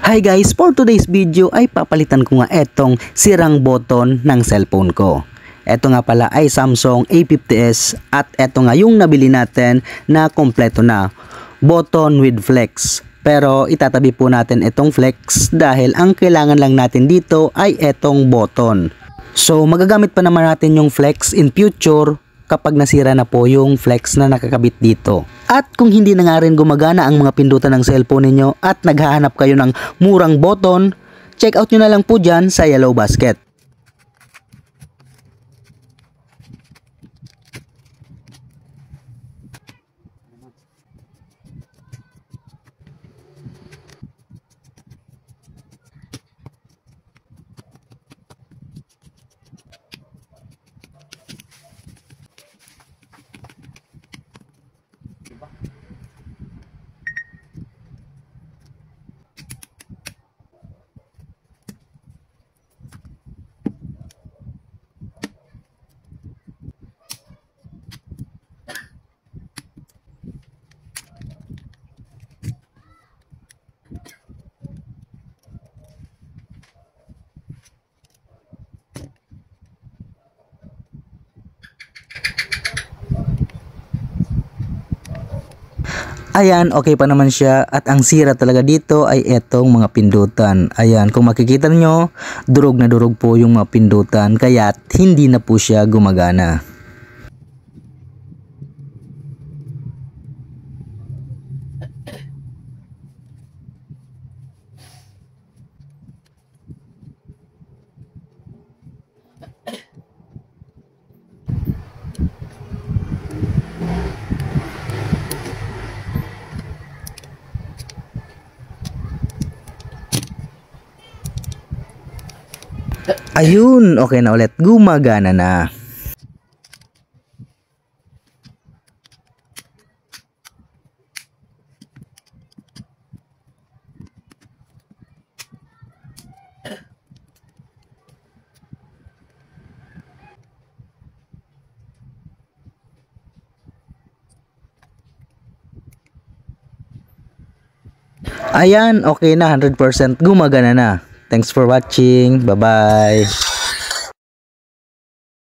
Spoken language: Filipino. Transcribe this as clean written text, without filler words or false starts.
Hi guys, for today's video ay papalitan ko nga etong sirang button ng cellphone ko. Eto nga pala ay Samsung A50s at eto nga yung nabili natin na kompleto na button with flex. Pero itatabi po natin itong flex dahil ang kailangan lang natin dito ay etong button. So magagamit pa naman natin yung flex in future kapag nasira na po yung flex na nakakabit dito. At kung hindi na nga rin gumagana ang mga pindutan ng cellphone ninyo at naghahanap kayo ng murang button, check out nyo na lang po dyan sa Yellow Basket. Ayan, okay pa naman siya at ang sira talaga dito ay etong mga pindutan. Ayan, kung makikita nyo, durog na durog po yung mga pindutan kaya hindi na po siya gumagana. Ayun, okay na ulit. Gumagana na. Ayan, okay na. 100% gumagana na. Thanks for watching. Bye-bye.